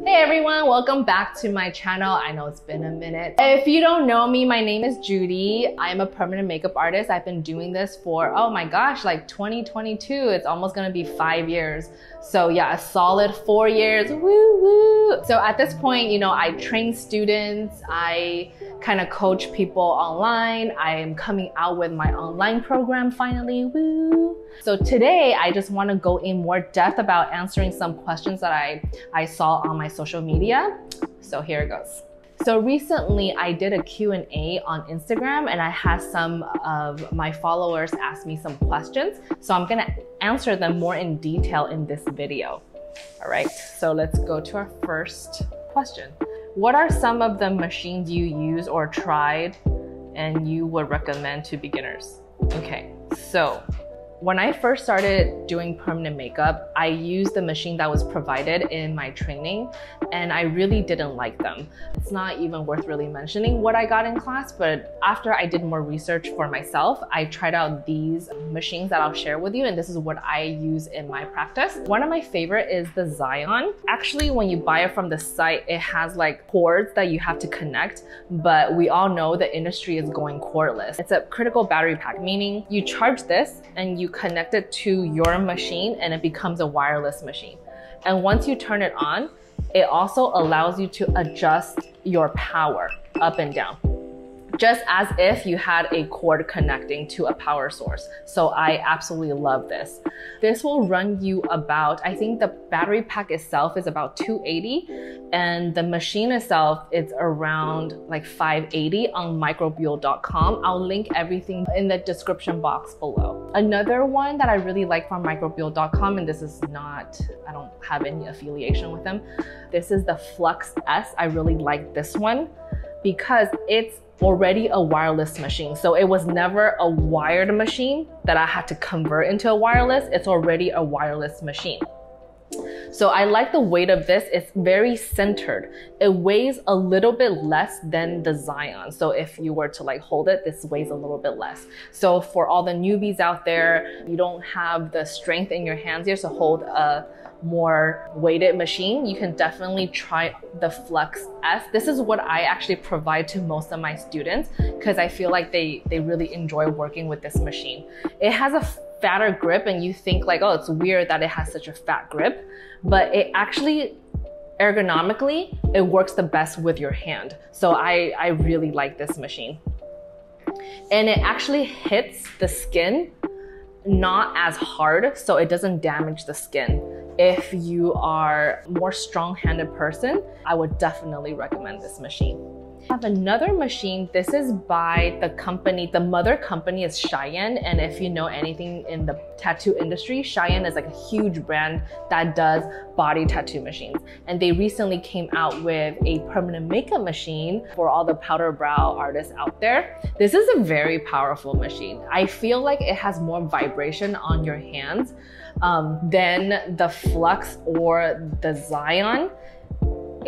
Hey everyone, welcome back to my channel. I know it's been a minute. If you don't know me, my name is Judy. I'm a permanent makeup artist. I've been doing this for, oh my gosh, like 2022. It's almost gonna be 5 years. So yeah, a solid 4 years, woo woo. So at this point, you know, I train students, I kind of coach people online. I am coming out with my online program finally, woo. So today, I just want to go in more depth about answering some questions that I saw on my social media. So here it goes. So recently I did a Q&A on Instagram and I had some of my followers ask me some questions. So I'm gonna answer them more in detail in this video. All right, so let's go to our first question. What are some of the machines you use or tried and you would recommend to beginners? Okay, so when I first started doing permanent makeup, I used the machine that was provided in my training and I really didn't like them. It's not even worth really mentioning what I got in class, but after I did more research for myself, I tried out these machines that I'll share with you, and this is what I use in my practice. One of my favorite is the Zion. Actually, when you buy it from the site, it has like cords that you have to connect, but we all know the industry is going cordless. It's a critical battery pack, meaning you charge this and you connect it to your machine and it becomes a wireless machine. And once you turn it on, it also allows you to adjust your power up and down, just as if you had a cord connecting to a power source. So I absolutely love this. This will run you about, I think the battery pack itself is about $280 and the machine itself is around like $580 on microbial.com. I'll link everything in the description box below. Another one that I really like from microbial.com, and this is not, I don't have any affiliation with them. This is the Flux S. I really like this one because it's already a wireless machine. So it was never a wired machine that I had to convert into a wireless. It's already a wireless machine. So I like the weight of this. It's very centered. It weighs a little bit less than the Zion. So if you were to like hold it, this weighs a little bit less. So for all the newbies out there, you don't have the strength in your hands here to hold a more weighted machine, you can definitely try the Flux S. This is what I actually provide to most of my students because I feel like they really enjoy working with this machine. It has a fatter grip and you think like, oh, it's weird that it has such a fat grip, but it actually ergonomically, it works the best with your hand. So I really like this machine. And it actually hits the skin not as hard, so it doesn't damage the skin. If you are a more strong-handed person, I would definitely recommend this machine. I have another machine. This is by the company, the mother company is Cheyenne, and if you know anything in the tattoo industry, Cheyenne is like a huge brand that does body tattoo machines. And they recently came out with a permanent makeup machine for all the powder brow artists out there. This is a very powerful machine. I feel like it has more vibration on your hands than the Flux or the Zion.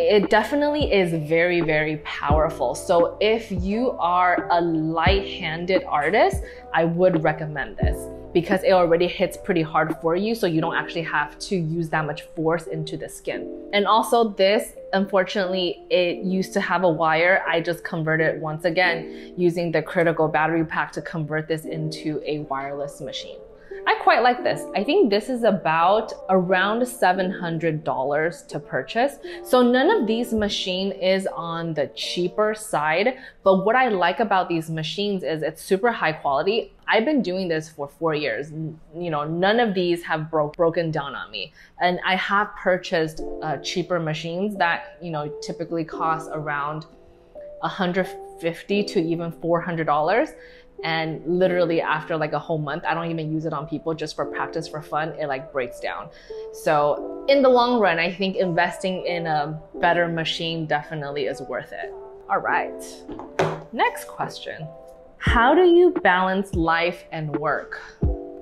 It definitely is very, very powerful. So if you are a light-handed artist, I would recommend this because it already hits pretty hard for you, so you don't actually have to use that much force into the skin. And also this, unfortunately, it used to have a wire. I just converted once again using the critical battery pack to convert this into a wireless machine. I quite like this. I think this is about around $700 to purchase. So none of these machines is on the cheaper side, but what I like about these machines is it's super high quality. I've been doing this for 4 years. You know, none of these have broken down on me. And I have purchased cheaper machines that, you know, typically cost around $150 to even $400. And literally after like a whole month, I don't even use it on people, just for practice, for fun, it like breaks down. So in the long run, I think investing in a better machine definitely is worth it. All right, next question. How do you balance life and work?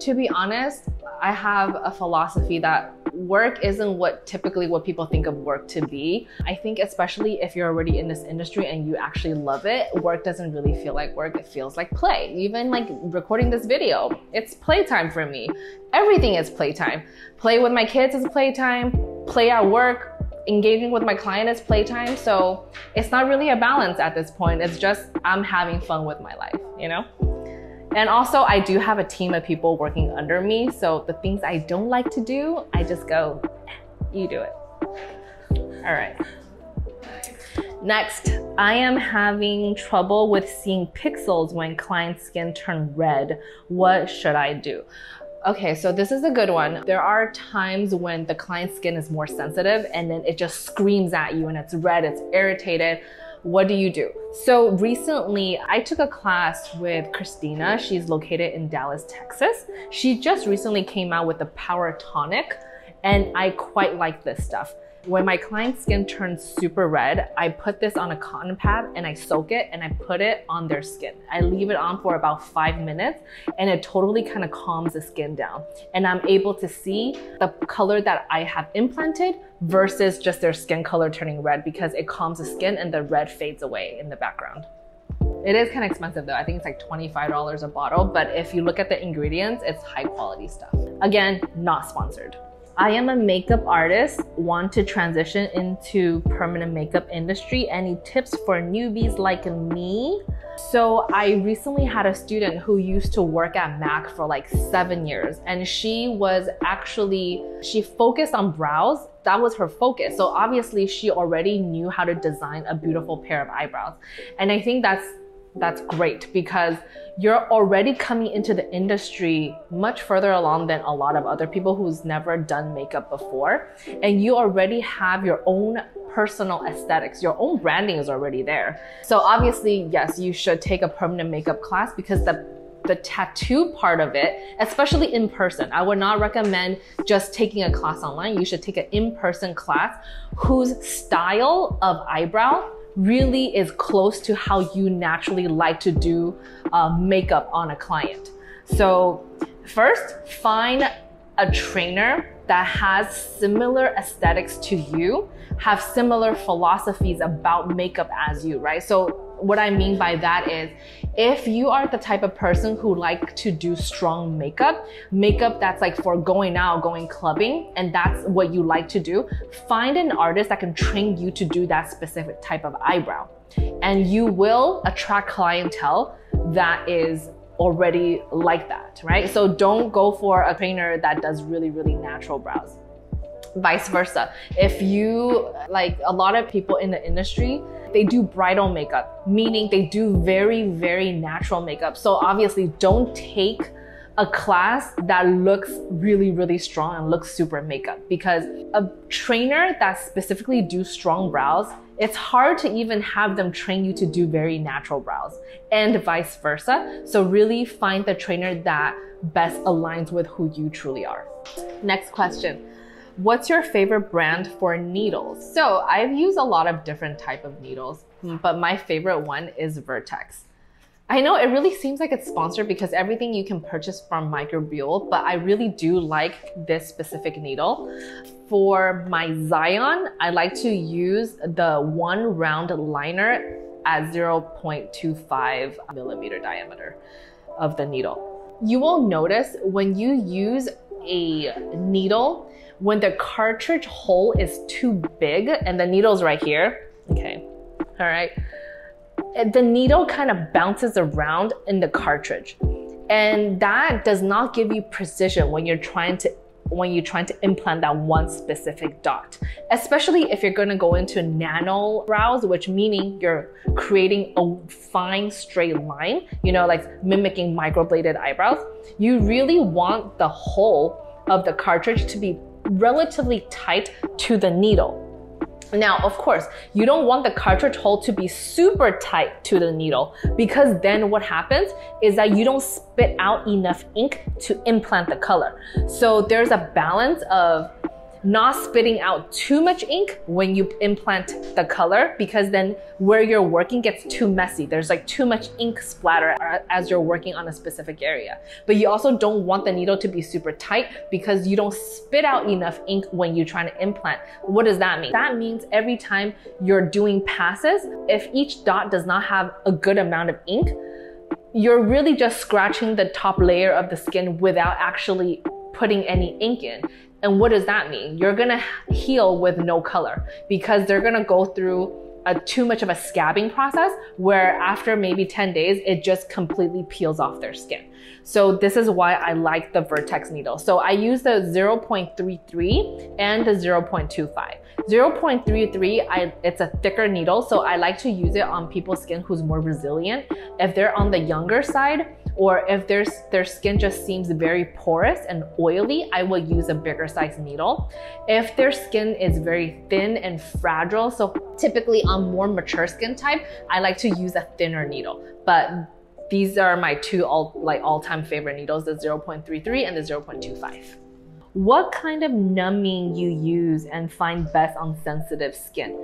To be honest, I have a philosophy that work isn't typically what people think of work to be. I think especially if you're already in this industry and you actually love it, work doesn't really feel like work, it feels like play. Even like recording this video, it's playtime for me. Everything is playtime. Play with my kids is playtime, play at work, engaging with my client is playtime. So it's not really a balance at this point. It's just I'm having fun with my life, you know? And also I do have a team of people working under me. So the things I don't like to do, I just go, you do it. All right. Next, I am having trouble with seeing pixels when client skin turn red. What should I do? Okay, so this is a good one. There are times when the client's skin is more sensitive and then it just screams at you and it's red, it's irritated. What do you do? So recently I took a class with Christina. She's located in Dallas, Texas. She just recently came out with the Power Tonic and I quite like this stuff. When my client's skin turns super red, I put this on a cotton pad and I soak it and I put it on their skin. I leave it on for about 5 minutes and it totally kind of calms the skin down. And I'm able to see the color that I have implanted versus just their skin color turning red because it calms the skin and the red fades away in the background. It is kind of expensive though. I think it's like $25 a bottle, but if you look at the ingredients, it's high quality stuff. Again, not sponsored. I am a makeup artist, want to transition into permanent makeup industry. Any tips for newbies like me? So I recently had a student who used to work at MAC for like 7 years and she focused on brows. That was her focus. So obviously she already knew how to design a beautiful pair of eyebrows. And I think that's great because you're already coming into the industry much further along than a lot of other people who's never done makeup before. And you already have your own personal aesthetics, your own branding is already there. So obviously, yes, you should take a permanent makeup class because the tattoo part of it, especially in person, I would not recommend just taking a class online. You should take an in-person class whose style of eyebrow really is close to how you naturally like to do makeup on a client. So first, find a trainer that has similar aesthetics to you, have similar philosophies about makeup as you, right? So what I mean by that is, if you are the type of person who like to do strong makeup that's like for going out, going clubbing, and that's what you like to do, find an artist that can train you to do that specific type of eyebrow. And you will attract clientele that is already like that, right? So don't go for a trainer that does really, really natural brows. Vice versa. If you, like a lot of people in the industry, they do bridal makeup, meaning they do very, very natural makeup. So obviously don't take a class that looks really, really strong and looks super makeup, because a trainer that specifically do strong brows, it's hard to even have them train you to do very natural brows, and vice versa. So really find the trainer that best aligns with who you truly are. Next question. What's your favorite brand for needles? So I've used a lot of different type of needles, but my favorite one is Vertex. I know it really seems like it's sponsored because everything you can purchase from Microbial, but I really do like this specific needle. For my Zion, I like to use the one round liner at 0.25 millimeter diameter of the needle. You will notice when you use a needle, when the cartridge hole is too big and the needle's right here, okay, all right, the needle kind of bounces around in the cartridge, and that does not give you precision when you're trying to implant that one specific dot, especially if you're going to go into nano brows, which meaning you're creating a fine straight line, you know, like mimicking microbladed eyebrows. You really want the hole of the cartridge to be relatively tight to the needle. Now, of course, you don't want the cartridge hole to be super tight to the needle, because then what happens is that you don't spit out enough ink to implant the color. So there's a balance of not spitting out too much ink when you implant the color, because then where you're working gets too messy. There's like too much ink splatter as you're working on a specific area. But you also don't want the needle to be super tight because you don't spit out enough ink when you're trying to implant. What does that mean? That means every time you're doing passes, if each dot does not have a good amount of ink, you're really just scratching the top layer of the skin without actually putting any ink in. And what does that mean? You're gonna heal with no color because they're gonna go through too much of a scabbing process where after maybe 10 days, it just completely peels off their skin. So this is why I like the Vertex needle. So I use the 0.33 and the 0.25. 0.33, it's a thicker needle, so I like to use it on people's skin who's more resilient. If they're on the younger side, or if their skin just seems very porous and oily, I will use a bigger size needle. If their skin is very thin and fragile, so typically on more mature skin type, I like to use a thinner needle. But these are my two all-time favorite needles, the 0.33 and the 0.25. What kind of numbing you use and find best on sensitive skin?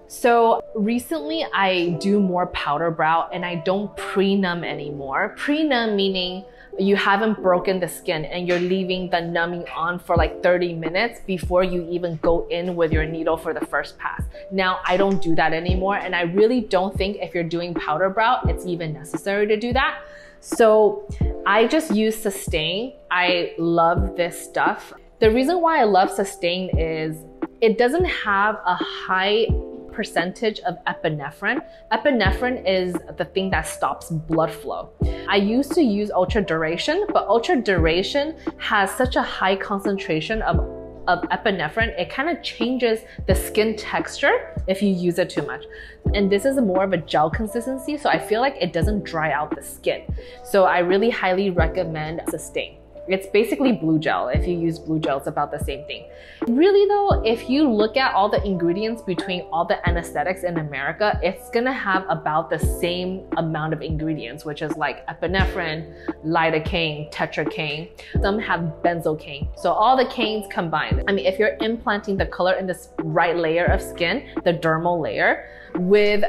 So recently I do more powder brow and I don't pre-numb anymore. Pre-numb meaning you haven't broken the skin and you're leaving the numbing on for like 30 minutes before you even go in with your needle for the first pass. Now I don't do that anymore, and I really don't think if you're doing powder brow, it's even necessary to do that. So I just use Sustain. I love this stuff. The reason why I love Sustain is it doesn't have a high percentage of epinephrine. Epinephrine is the thing that stops blood flow. I used to use Ultra Duration, but Ultra Duration has such a high concentration of epinephrine, it kind of changes the skin texture if you use it too much. And this is more of a gel consistency, so I feel like it doesn't dry out the skin. So I really highly recommend Sustain. It's basically blue gel. If you use blue gel, it's about the same thing. Really though, if you look at all the ingredients between all the anesthetics in America, it's gonna have about the same amount of ingredients, which is like epinephrine, lidocaine, tetracaine. Some have benzocaine. So all the canes combined. I mean, if you're implanting the color in this right layer of skin, the dermal layer, with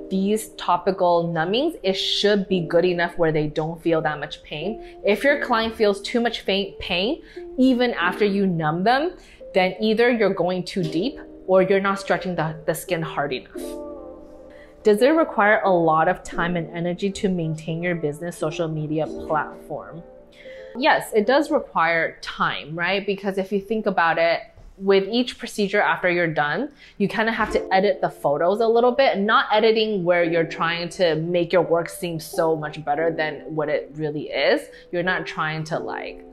these topical numbings, it should be good enough where they don't feel that much pain. If your client feels too much pain, even after you numb them, then either you're going too deep or you're not stretching the skin hard enough. Does it require a lot of time and energy to maintain your business social media platform? Yes, it does require time, right? Because if you think about it, with each procedure after you're done, you kind of have to edit the photos a little bit, not editing where you're trying to make your work seem so much better than what it really is. You're not trying to like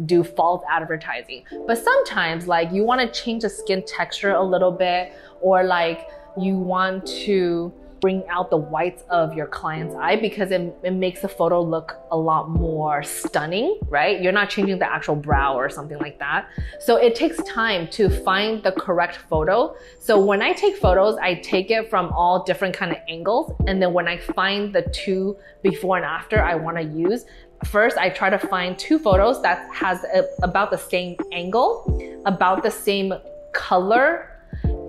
do false advertising. But sometimes like you want to change the skin texture a little bit, or like you want to bring out the whites of your client's eye because it makes the photo look a lot more stunning, right? You're not changing the actual brow or something like that. So it takes time to find the correct photo. So when I take photos, I take it from all different kind of angles. And then when I find the two before and after I want to use, first I try to find two photos that has about the same angle, about the same color,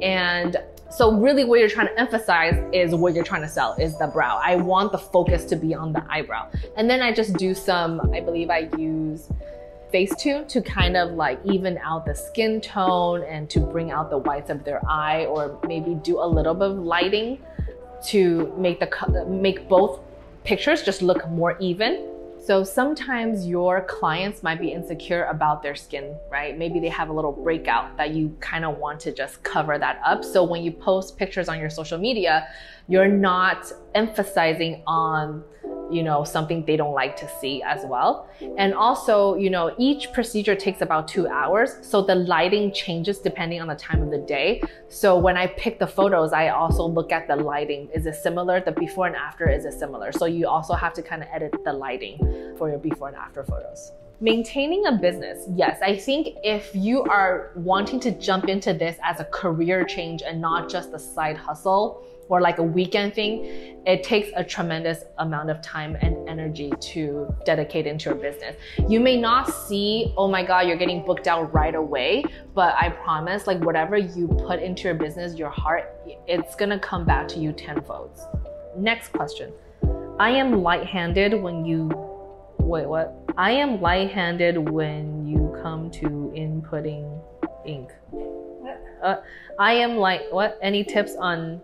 and so really what you're trying to emphasize is what you're trying to sell is the brow. I want the focus to be on the eyebrow. And then I just do some, I believe I use Facetune to kind of like even out the skin tone and to bring out the whites of their eye, or maybe do a little bit of lighting to make both pictures just look more even. So sometimes your clients might be insecure about their skin, right? Maybe they have a little breakout that you kind of want to just cover that up. So when you post pictures on your social media, you're not emphasizing on, you know, something they don't like to see as well. And also, you know, each procedure takes about 2 hours. So the lighting changes depending on the time of the day. So when I pick the photos, I also look at the lighting. Is it similar? The before and after, is it similar? So you also have to kind of edit the lighting for your before and after photos. Maintaining a business. Yes, I think if you are wanting to jump into this as a career change and not just a side hustle or like a weekend thing, it takes a tremendous amount of time and energy to dedicate into your business. You may not see, oh my God, you're getting booked out right away, but I promise, like whatever you put into your business, your heart, it's gonna come back to you tenfold. Next question. I am light-handed when you, wait, what? I am light-handed when you come to inputting ink. I am what? Any tips on,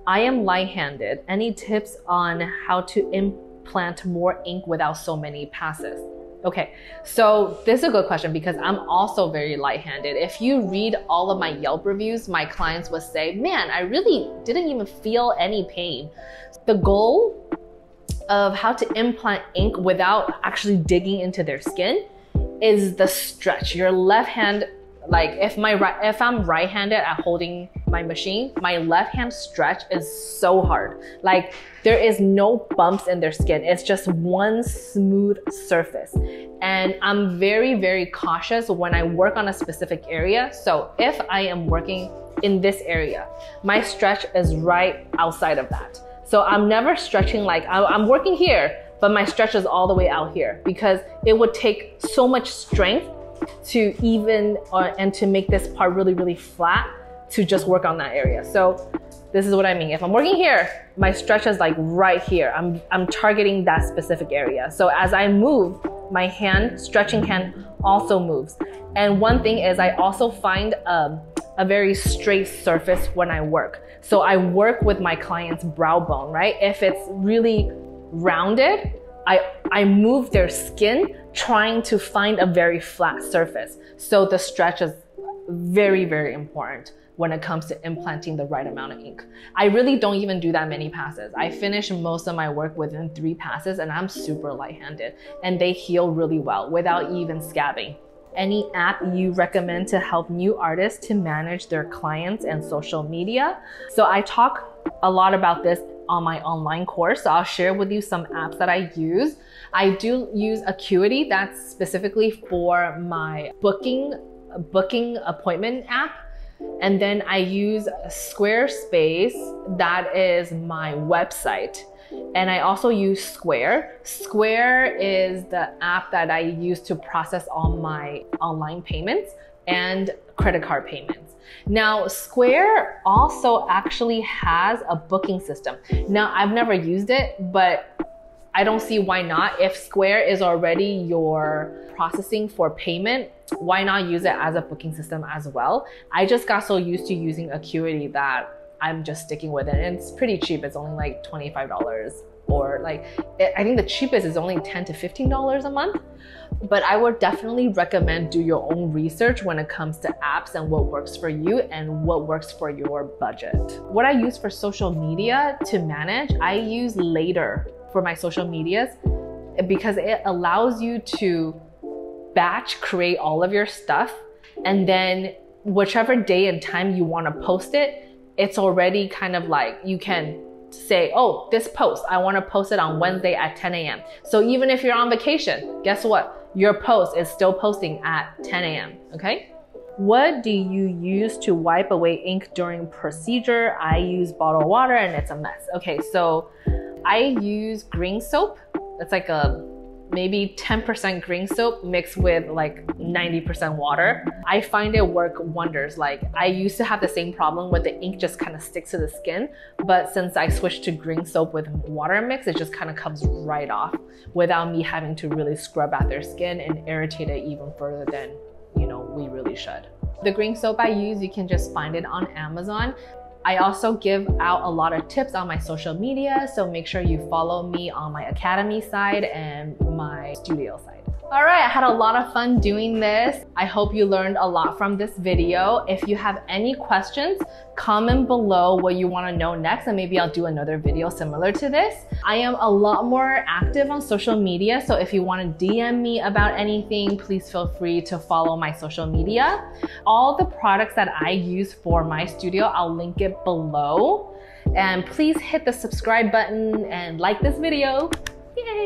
I am light-handed. Any tips on how to implant more ink without so many passes? Okay, so this is a good question because I'm also very light-handed. If you read all of my Yelp reviews, my clients would say, man, I really didn't even feel any pain. The goal of how to implant ink without actually digging into their skin is the stretch. Your left hand, like if I'm right-handed at holding my machine, my left hand stretch is so hard. Like there is no bumps in their skin. It's just one smooth surface. And I'm very, very cautious when I work on a specific area. So if I am working in this area, my stretch is right outside of that. So I'm never stretching like I'm working here, but my stretch is all the way out here because it would take so much strength to even and to make this part really, really flat to just work on that area. So this is what I mean. If I'm working here, my stretch is like right here. I'm targeting that specific area. So as I move, my hand, stretching hand also moves. And one thing is I also find a very straight surface when I work. So I work with my client's brow bone, right? If it's really rounded, I move their skin trying to find a very flat surface. So the stretch is very, very important when it comes to implanting the right amount of ink. I really don't even do that many passes. I finish most of my work within 3 passes and I'm super light-handed and they heal really well without even scabbing. Any app you recommend to help new artists to manage their clients and social media? So I talk a lot about this on my online course. So I'll share with you some apps that I use. I do use Acuity. That's specifically for my booking appointment app. And then I use Squarespace. That is my website. And I also use Square. Square is the app that I use to process all my online payments and credit card payments. Now, Square also actually has a booking system. Now, I've never used it, but I don't see why not. If Square is already your processing for payment, why not use it as a booking system as well? I just got so used to using Acuity that I'm just sticking with it. And it's pretty cheap. It's only like $25 or like, I think the cheapest is only $10 to $15 a month. But I would definitely recommend do your own research when it comes to apps and what works for you and what works for your budget. What I use for social media to manage, I use Later for my social medias because it allows you to batch create all of your stuff. And then whichever day and time you want to post it, it's already kind of like you can say, oh, this post, I want to post it on Wednesday at 10 a.m. So even if you're on vacation, guess what? Your post is still posting at 10 a.m. Okay? What do you use to wipe away ink during procedure? I use bottled water and it's a mess. Okay, so I use green soap. It's like a maybe 10% green soap mixed with like 90% water. I find it work wonders. Like I used to have the same problem where the ink just kind of sticks to the skin, but since I switched to green soap with water mix, it just kind of comes right off without me having to really scrub at their skin and irritate it even further than, you know, we really should. The green soap I use, you can just find it on Amazon. I also give out a lot of tips on my social media, so make sure you follow me on my academy side and my studio side. All right, I had a lot of fun doing this. I hope you learned a lot from this video. If you have any questions, comment below what you want to know next and maybe I'll do another video similar to this. I am a lot more active on social media, so if you want to DM me about anything, please feel free to follow my social media. All the products that I use for my studio, I'll link it below. And please hit the subscribe button and like this video. Yay!